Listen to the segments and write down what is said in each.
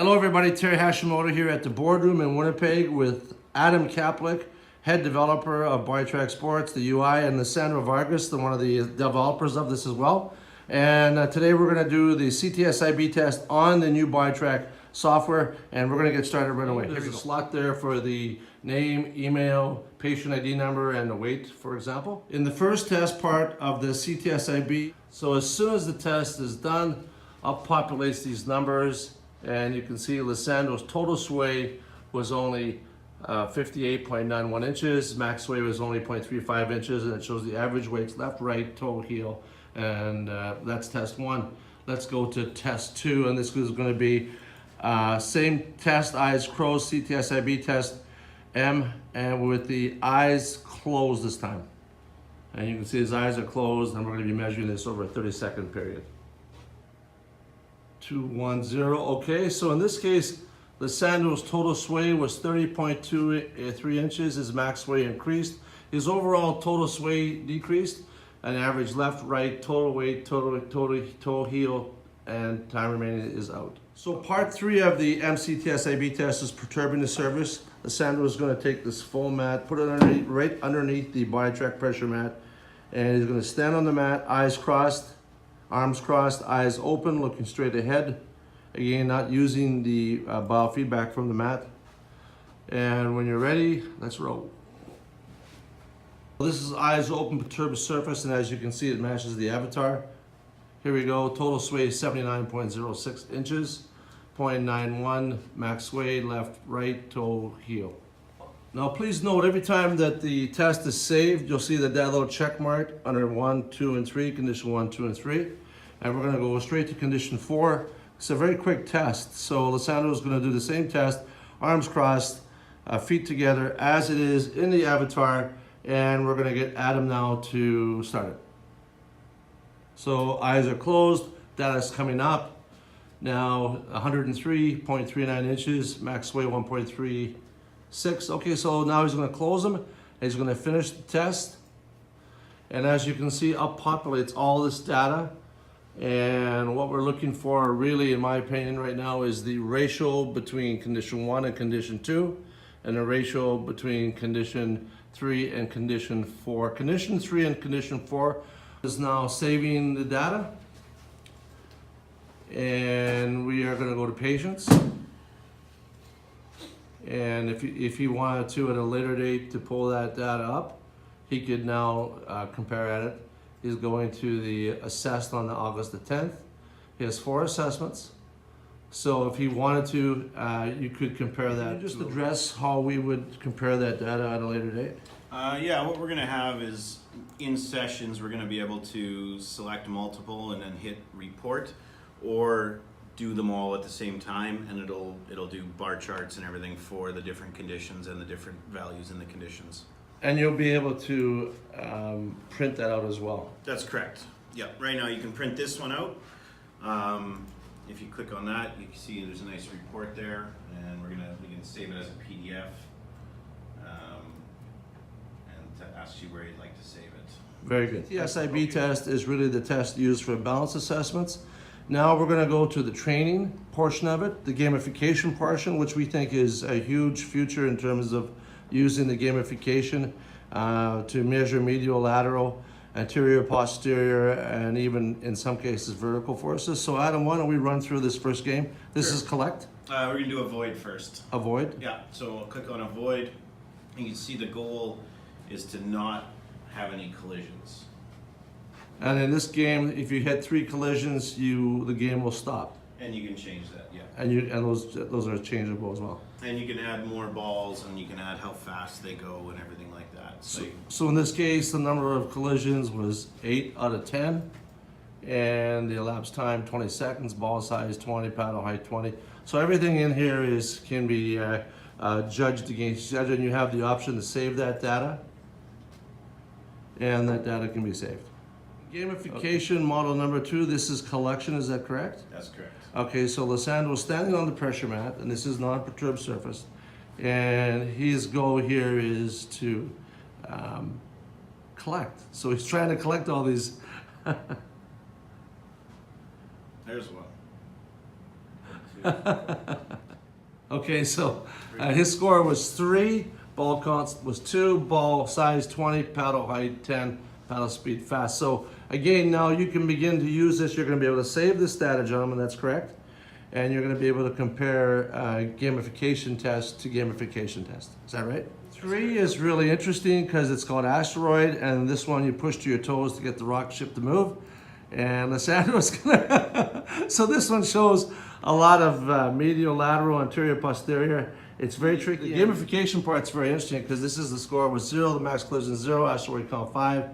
Hello everybody, Terry Hashimoto here at the boardroom in Winnipeg with Adam Kaplik, head developer of BodiTrak Sports, the UI, and Lissandra Vargas, one of the developers of this as well. And today we're going to do the CTSIB test on the new BodiTrak software, and we're going to get started right away. There's a slot there for the name, email, patient ID number, and the weight, for example. In the first test part of the CTSIB, so as soon as the test is done, up populates these numbers, and you can see Lissandra's total sway was only 58.91 inches, max sway was only 0.35 inches, and it shows the average weights left, right, toe, heel, and that's test one. Let's go to test two, and this is going to be same test, eyes closed, CTSIB test M, and with the eyes closed this time. And you can see his eyes are closed, and we're going to be measuring this over a 30-second period. 210. Okay, so in this case, Lissandra's total sway was 30.23 inches. His max sway increased. His overall total sway decreased. An average left, right, total weight, toe, heel, and time remaining is out. So part three of the MCTSIB test is perturbing the surface. Lissandra is going to take this foam mat, put it underneath, right underneath the BodiTrak pressure mat, and he's going to stand on the mat, eyes crossed, arms crossed, eyes open, looking straight ahead. Again, not using the biofeedback from the mat. And when you're ready, let's roll. This is eyes open, perturbed surface, and as you can see, it matches the avatar. Here we go, total sway 79.06 inches, 0.91, max sway, left, right, toe, heel. Now please note, every time that the test is saved, you'll see that little check mark under 1, 2, and 3, condition 1, 2, and 3. And we're going to go straight to condition 4. It's a very quick test. So Lissandra is going to do the same test, arms crossed, feet together, as it is in the avatar. And we're going to get Adam now to start it. So eyes are closed, data's coming up. Now 103.39 inches, max sway 1.36. Okay, so now he's going to close them. He's going to finish the test. And as you can see, up populates all this data. And what we're looking for really, in my opinion right now, is the ratio between condition 1 and condition 2, and the ratio between condition 3 and condition 4. Condition 3 and condition 4 is now saving the data. And we are going to go to patients. And if he wanted to at a later date to pull that data up, he could now compare at it. He's going to the assessed on August the 10th. He has 4 assessments. So if he wanted to, you could compare that. Can you just address how we would compare that data at a later date? Yeah, what we're going to have is in sessions, we're going to be able to select multiple and then hit report, or do them all at the same time, and it'll do bar charts and everything for the different conditions and the different values in the conditions. And you'll be able to print that out as well. That's correct. Yeah, right now you can print this one out. If you click on that, you can see there's a nice report there, and we can save it as a PDF, and to ask you where you'd like to save it. Very good. The SIB test is really the test used for balance assessments. Now we're going to go to the training portion of it, the gamification portion, which we think is a huge future in terms of using the gamification to measure medial, lateral, anterior, posterior, and even in some cases vertical forces. So Adam, why don't we run through this first game? This Sure. is collect. We're going to do avoid first. Avoid? Yeah, so I'll click on avoid. You can see the goal is to not have any collisions. And in this game, if you hit 3 collisions, the game will stop. And you can change that, yeah. And those are changeable as well. And you can add more balls, and you can add how fast they go and everything like that. So in this case, the number of collisions was 8 out of 10. And the elapsed time, 20 seconds, ball size 20, paddle height 20. So everything in here can be judged against each other, and you have the option to save that data. And that data can be saved. Gamification model number 2, this is collection, is that correct? That's correct. Okay, so Lissandra was standing on the pressure mat, and this is non-perturbed surface. And his goal here is to collect. So he's trying to collect all these. There's one. 2, Okay, so his score was 3, ball count was 2, ball size 20, paddle height 10, paddle speed fast. So again, now you can begin to use this. You're going to be able to save this data, gentlemen, that's correct. And you're going to be able to compare gamification test to gamification test. Is that right? 3 is really interesting because it's called asteroid, and this one you push to your toes to get the rocket ship to move. And Lissandro's gonna, so this one shows a lot of medial, lateral, anterior, posterior. It's very tricky. The gamification part's very interesting because this is the score with 0, the max collision 0, asteroid count 5,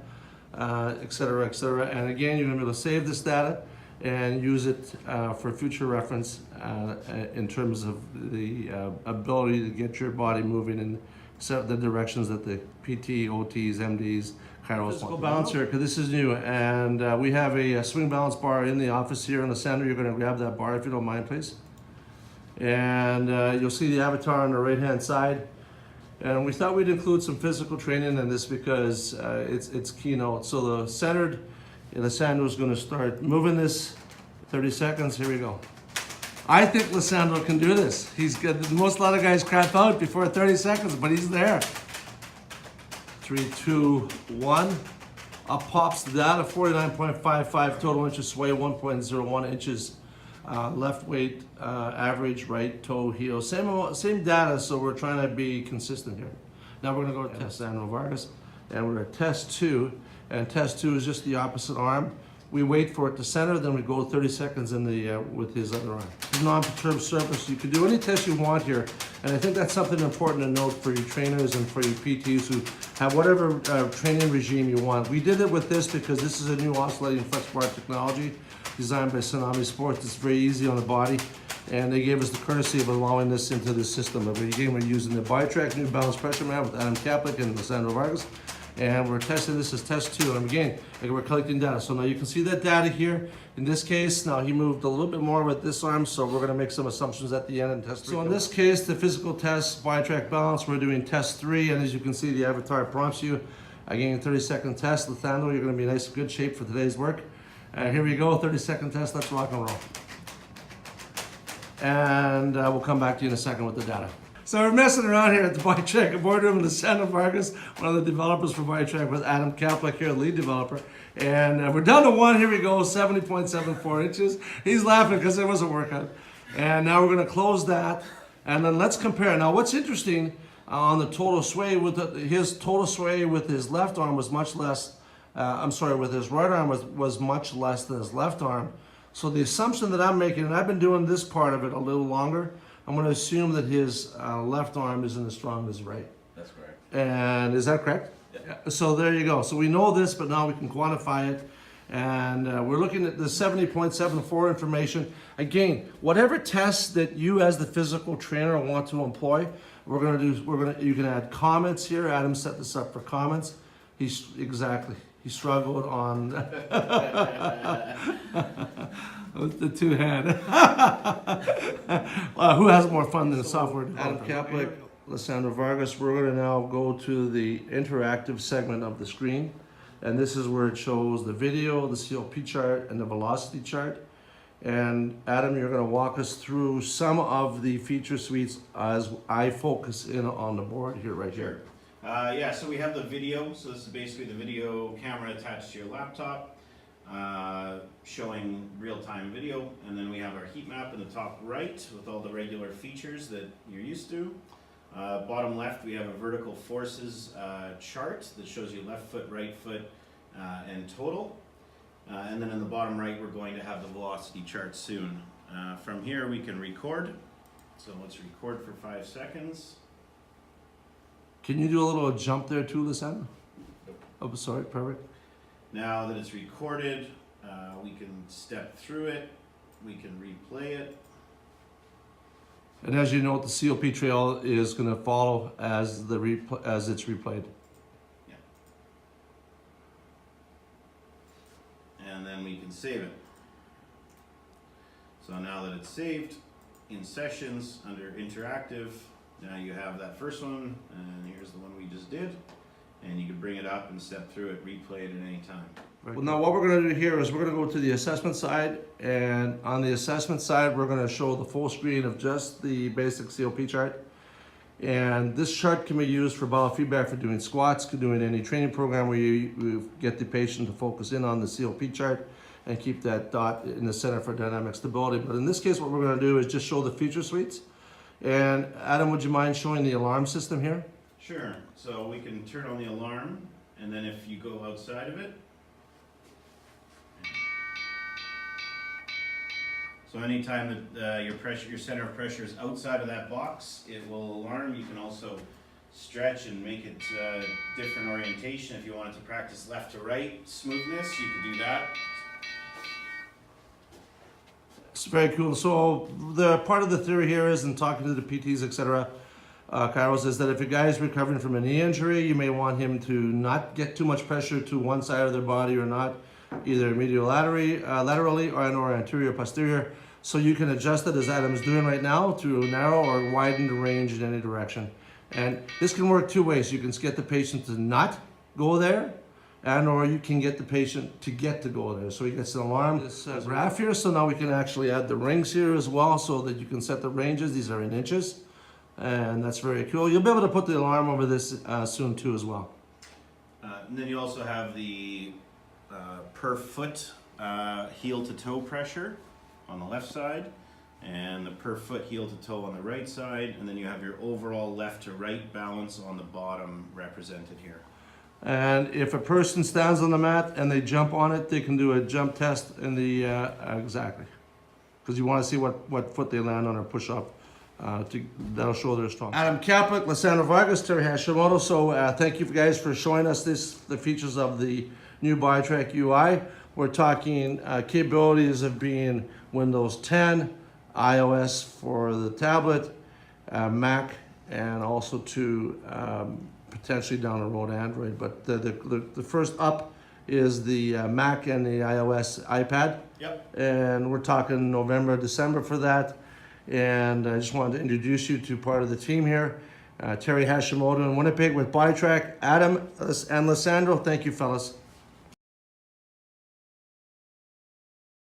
et cetera, et cetera. And again, you're gonna be able to save this data and use it for future reference in terms of the ability to get your body moving in the directions that the PT, OTs, MDs, chiros Physical want. Balance here, because this is new, and we have a swing balance bar in the office here in the center. You're going to grab that bar if you don't mind, please. And you'll see the avatar on the right-hand side. And we thought we'd include some physical training in this because it's keynote. So the centered, Lissandro's going to start moving this. 30 seconds. Here we go. I think Lissandro can do this. He's good. A lot of guys crap out before 30 seconds, but he's there. 3, 2, 1. Up pops the data. 49.55 total inches sway. 1.01 inches left weight average, right toe heel. Same data. So we're trying to be consistent here. Now we're going to go to test Lissandro Vargas, and we're at test 2. And test 2 is just the opposite arm. We wait for it to center, then we go 30 seconds in the with his other arm. Non-perturbed surface. You can do any test you want here, and I think that's something important to note for your trainers and for your PTs who have whatever training regime you want. We did it with this because this is a new oscillating flex bar technology designed by Tsunami Sports. It's very easy on the body, and they gave us the courtesy of allowing this into the system. But again, we're using the BodiTrak New Balance Pressure Mat with Adam Kaplik and Lissandro Vargas. And we're testing this as test 2. And again, we're collecting data. So now you can see that data here. In this case, now he moved a little bit more with this arm, so we're going to make some assumptions at the end and test 3. So in this case, the physical test, BodiTrak balance, we're doing test 3. And as you can see, the avatar prompts you. Again, 30-second test. Lissandro, you're going to be in nice, good shape for today's work. Here we go, 30-second test. Let's rock and roll. And we'll come back to you in a second with the data. So we're messing around here at the BodiTrak boardroom with Lissandro Vargas, one of the developers for BodiTrak, with Adam Kaplik here, the lead developer. And we're down to 1, here we go, 70.74 inches. He's laughing because it was a workout. And now we're gonna close that, and then let's compare. Now what's interesting on the total sway, his total sway with his left arm was much less, with his right arm was much less than his left arm. So the assumption that I'm making, and I've been doing this part of it a little longer, I'm going to assume that his left arm isn't as strong as right. That's correct. And is that correct? Yeah. So there you go. So we know this, but now we can quantify it. And we're looking at the 70.74 information. Again, whatever test that you as the physical trainer want to employ, you can add comments here. Adam set this up for comments. He struggled on with the two-hand. Who has more fun than the software developer? Adam Kaplik, Lissandro Vargas. We're going to now go to the interactive segment of the screen. And this is where it shows the video, the COP chart, and the velocity chart. And Adam, you're going to walk us through some of the feature suites as I focus in on the board here, right here. Yeah, so we have the video. So this is basically the video camera attached to your laptop, showing real-time video. And then we have our heat map in the top right with all the regular features that you're used to. Bottom left, we have a vertical forces chart that shows you left foot, right foot, and total. And then in the bottom right, we're going to have the velocity chart soon. From here, we can record. So let's record for 5 seconds. Can you do a little jump there too, Lissandro? Oh, sorry, perfect. Now that it's recorded, we can step through it. We can replay it. And as you know, the COP trail is going to follow as it's replayed. Yeah. And then we can save it. So now that it's saved in sessions under interactive, now you have that first one, and here's the one we just did. And you can bring it up and step through it, replay it at any time. Well, now what we're going to do here is we're going to go to the assessment side, and on the assessment side we're going to show the full screen of just the basic COP chart. And this chart can be used for biofeedback for doing squats, for doing any training program where you get the patient to focus in on the COP chart and keep that dot in the center for dynamic stability. But in this case, what we're going to do is just show the feature suites. And Adam, would you mind showing the alarm system here? Sure. So we can turn on the alarm, and then if you go outside of it, so anytime that your center of pressure is outside of that box, it will alarm. You can also stretch and make it different orientation. If you wanted to practice left to right smoothness, you could do that. It's very cool. So the part of the theory here is, in talking to the PTs, etc., Kairos, is that if a guy is recovering from a knee injury, you may want him to not get too much pressure to one side of their body or not, either laterally or anterior posterior. So you can adjust it, as Adam's doing right now, to narrow or widen the range in any direction. And this can work two ways. You can get the patient to not go there, and or you can get the patient to get to go there. So he gets an alarm. This graph here, so now we can actually add the rings here as well, so that you can set the ranges. These are in inches, and that's very cool. You'll be able to put the alarm over this soon too as well. And then you also have the per foot heel to toe pressure on the left side, and the per foot heel to toe on the right side, and then you have your overall left to right balance on the bottom represented here. And if a person stands on the mat and they jump on it, they can do a jump test in the, exactly. Because you want to see what foot they land on or push up. That'll show they're strong. Adam Kaplik, Lissandro Vargas, Terry Hashimoto. So thank you guys for showing us the features of the new BodiTrak UI. We're talking capabilities of being Windows 10, iOS for the tablet, Mac, and also to potentially down the road Android. But the first up is the Mac and the iOS iPad. Yep. And we're talking November, December for that. And I just wanted to introduce you to part of the team here. Terry Hashimoto in Winnipeg with BodiTrak. Adam and Lissandro, thank you, fellas.